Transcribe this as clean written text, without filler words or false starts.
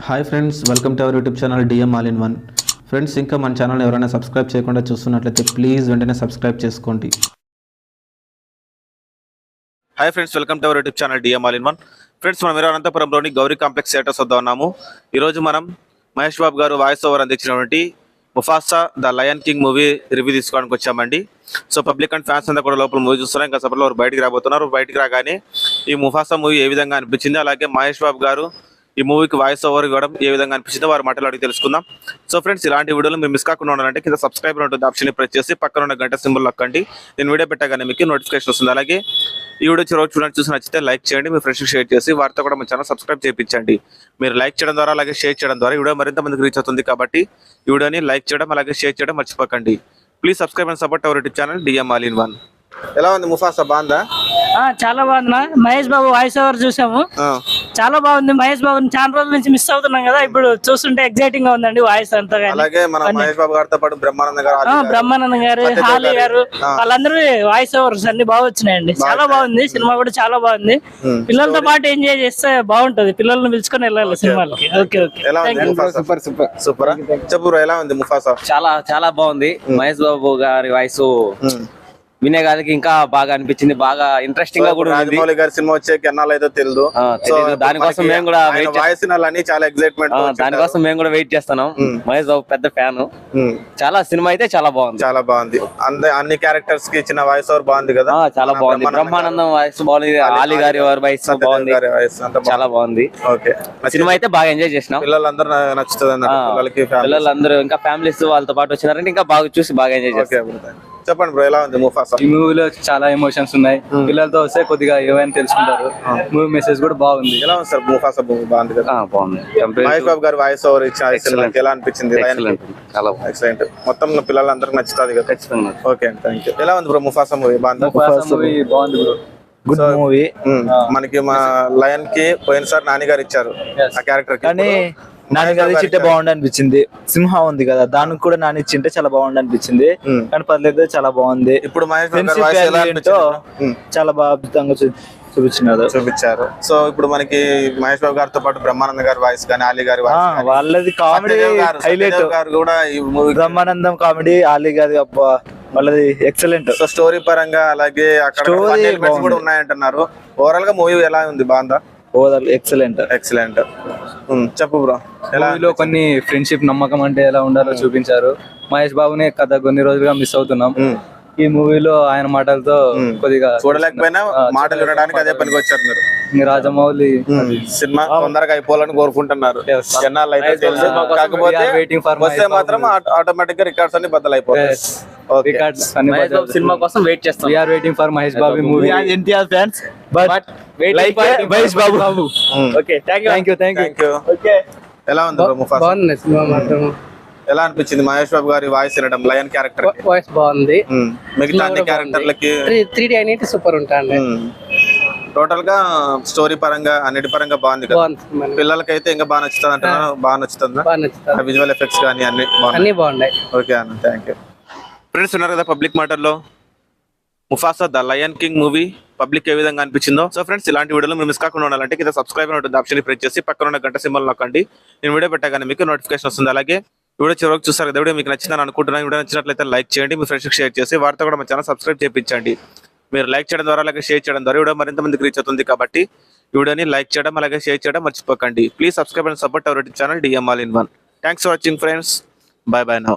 Hi friends, welcome to our YouTube channel DM all in one. Friends, ఇంకా మన channel ఎవరైనా subscribe చేయకుండా చూస్తున్నట్లయితే ప్లీజ్ వెంటనే సబ్స్క్రైబ్ చేసుకోండి. Hi friends, welcome to our YouTube channel DM all in one. Friends, మనం అనంతపురంలోని Gauri complex theatres వద్ద ఉన్నాము. ఈరోజు మనం మహేష్ బాబు గారు వాయిస్ ఓవర్ అందించినటువంటి Mufasa the Lion King movie review తీసుకోవడానికి వచ్చామండి. సో పబ్లిక్ అండ్ ఫ్యాన్స్ అంతా కూడా లోపల మూవీ చూస్తున్నారు. ఇంకా సభలో బయటికి రాబోతున్నారు. బయటికి రాగానే ఈ ముఫాసా మూవీ ఏ విధంగా అనిపించింది, అలాగే మహేష్ బాబు గారు ఈ మూవీకి వాయిస్ ఓవర్ ఇవ్వడం ఏ విధంగా అనిపించిందో వారి మాటలు అడిగి తెలుసుకుందాం. సో ఫ్రెండ్స్, ఇలాంటి వీడియోలు మీరు మిస్ కాకుండా ఉండాలంటే కింద సబ్స్క్రైబ్ ఉంటుంది ఆప్షన్ ప్రెస్ చేసి పక్కన ఉన్న గంట సింబల్ నొక్కండి. నేను వీడియో పెట్టగానే మీకు నోటిఫికేషన్ వస్తుంది. అలాగే ఈ వీడియో రోజు చూసి నచ్చితే లైక్ చేయండి, మీ ఫ్రెండ్స్కి షేర్ చేసి వారితో కూడా మన ఛానల్ సబ్స్క్రైబ్ చేయించండి. మీరు లైక్ చేయడం ద్వారా అలాగే షేర్ చేయడం ద్వారా ఈ వీడియో మరింత మందికి రీచ్ అవుతుంది. కాబట్టి ఈ వీడియోని లైక్ చేయడం అలాగే షేర్ చేయడం మర్చిపోకండి. Please subscribe and support our YouTube channel DM all in one. ఎలా ఉంది ముఫాసా, బాగుందా? చాలా బాగుంది. మహేష్ బాబు వాయిస్ ఓవర్ చూసాము, చాలా బాగుంది. మహేష్ బాబుని చాలా రోజుల నుంచి మిస్ అవుతున్నాం కదా, ఇప్పుడు చూస్తుంటే ఎక్సైటింగ్ గా ఉందండి వాయిస్ అంతా. అలాగే మన మహేష్ బాబు గారితో పాటు బ్రహ్మానందం గారు, హాలి గారు, వాళ్ళందరూ వాయిస్ ఓవర్స్ అన్ని బాగా వచ్చినాయండి. చాలా బాగుంది, సినిమా కూడా చాలా బాగుంది. పిల్లలతో పాటు ఎంజాయ్ చేస్తే బాగుంటది, పిల్లల్ని పిలుచుకొని వెళ్ళాలి సినిమాలకి. Okay okay, super super super. చెప్పు, ఎలా ఉంది ముఫాసా? చాలా చాలా బాగుంది. మహేష్ బాబు గారి వాయిస్ వినే గారికి ఇంకా బాగా అనిపించింది, బాగా ఇంట్రెస్టింగ్ గా కూడా ఉంది. రాజమౌళి గారి సినిమా వచ్చే కెన్నాలు అయితే తెలియదు. దానికోసం మేము కూడా చాలా ఎక్సైట్మెంట్, దానికోసం మేము కూడా వెయిట్ చేస్తున్నాం. మహేష్ బాబు పెద్ద ఫ్యాన్. చాలా సినిమా అయితే చాలా బాగుంది, చాలా బాగుంది. అన్ని క్యారెక్టర్స్ కి ఇచ్చిన వాయిస్ ఓవర్ బాగుంది కదా, చాలా బాగుంది. బ్రహ్మానందం వాయిస్ బాగుంది, ఆలి గారి వాయిస్ బాగుంది, చాలా బాగుంది. ఓకే, సినిమా అయితే బాగా ఎంజాయ్ చేసినాం. పిల్లలందరూ నచ్చుతుంది. పిల్లలందరూ ఇంకా ఫ్యామిలీస్ వాళ్ళతో పాటు వచ్చినారంటే ఇంకా బాగా చూసి బాగా ఎంజాయ్ చేస్తారు. చెప్పండి బ్రో, ఎలా ఉంది ముఫాసా? ఈ మూవీలో చాలా ఎమోషన్స్ ఉన్నాయి. పిల్లలతో వస్తే కొద్దిగా ఏమైనా తెలుసుకుంటారు. మూవీ మెసేజ్ కూడా బాగుంది. ఎలా ఉంది సార్ ముఫాసా మూవీ? బాగుంది కదా, బాగుంది. మహేష్ బాబు గారు వాయిస్ ఓవర్ ఇచ్చిన ఎలా అనిపించింది? చాలా ఎక్సలెంట్. మొత్తం పిల్లలందరికీ నచ్చుతుంది కదా. ఖచ్చితంగా. Okay, thank you. ఎలా ఉంది బ్రో ముఫాసా మూవీ? బాగుంది, బాగుంది బ్రో, గుడ్ మూవీ. మనకి మా లయన్ కి పోయినసారి నాని గారు ఇచ్చారు ఆ క్యారెక్టర్, కానీ నాని గారు ఇచ్చింటే బాగుండు అనిపించింది. సింహ ఉంది కదా, దానికి కూడా నాని ఇచ్చింటే చాలా బాగుండు అనిపించింది. కానీ పర్లేదు, చాలా బాగుంది. ఇప్పుడు చాలా బాగా అద్భుతంగా చూపించారు. సో ఇప్పుడు మనకి మహేష్ బాబు గారితో పాటు బ్రహ్మానంద గారి వాయిస్ కానీ ఆలీ గారి వాళ్ళది కామెడీ హైలైట్ కూడా ఈ మూవీ. బ్రహ్మానందం కామెడీ, ఆలీ గారి అబ్బా వాళ్ళది ఎక్సలెంట్. సో స్టోరీ పరంగా అలాగే అక్కడ కూడా ఉన్నాయంటున్నారు. ఓవరాల్ గా మూవీ ఎలా ఉంది? బాగుందా? Excellent excellent. చెప్పు బ్రో, మూవీలో కొన్ని ఫ్రెండ్షిప్, నమ్మకం అంటే ఎలా ఉండాలో చూపించారు. మహేష్ బాబుని కథ కొన్ని రోజులుగా మిస్ అవుతున్నాం. ఈ మూవీలో ఆయన మాటలతో కొద్దిగా చూడలేకపోయినా మాటలు వినడానికి అదే పనికి వచ్చారు మీరు. రాజమౌళి సినిమా తొందరగా అయిపోవాలని కోరుకుంటున్నారు. కాకపోతే మాత్రం ఆటోమేటిక్ గా రికార్డ్స్ అన్ని బద్దలైపోతాయి. సినిమా కోసం వెయిట్ చేస్తాం. We are waiting for Mahesh Babu movie. NTR fans, but like Mahesh Babu. Okay, thank you. Okay, ఎలా ఉంది బ్రో ముఫాసా? బాగుంది సినిమా మాత్రం. ఎలా అనిపించింది మహేష్ బాబు గారి వాయిస్ వినడం? లయన్ క్యారెక్టర్ వాయిస్ బాగుంది. మిగతా అన్ని క్యారెక్టర్లకి 3D అనేది సూపర్ ఉంటాండి. టోటల్ గా స్టోరీ పరంగా అన్నిటి పరంగా బాగుంది కదా. పిల్లలకైతే ఇంకా బాగా నచ్చుతుంది అంటున్నా. బాగా నచ్చుతుందా? విజువల్ ఎఫెక్ట్స్ కానీ అన్ని బాగున్నాయి. ఓకే అన్న, థ్యాంక్ యూ. ఫ్రెండ్స్, ఉన్నారు కదా పబ్లిక్ మాటల్లో Mufasa the Lion King movie public ఏ విధంగా అనిపించిందో. సో ఫ్రెండ్స్, ఇలాంటి వీడియోలు మీరు మిస్ కాకుండా ఉండాలంటే కింద సబ్స్క్రైబ్ ఉంటుంది ఆప్షన్ ప్రెస్ చేసి పక్కన ఉన్న గంట సింబల్ నొక్కండి. నేను వీడియో పెట్టగానే మీకు నోటిఫికేషన్ వస్తుంది. అలాగే వీడియో చివరికి చూస్తారు కదా, వీడియో మీకు నచ్చిందని అనుకుంటున్నాను. వీడియో నచ్చినట్లయితే లైక్ చేయండి, మీ ఫ్రెండ్స్కి షేర్ చేసి వారితో కూడా మా ఛానల్ సబ్స్క్రైబ్ చేయించండి. మీరు లైక్ చేయడం ద్వారా అలాగే షేర్ చేయడం ద్వారా వీడియో మరింత మందికి రీచ్ అవుతుంది. కాబట్టి ఈ వీడియోని లైక్ చేయడం అలాగే షేర్ చేయడం మర్చిపోకండి. Please subscribe and support our YouTube channel DM all in one. Thanks for watching friends. By by now.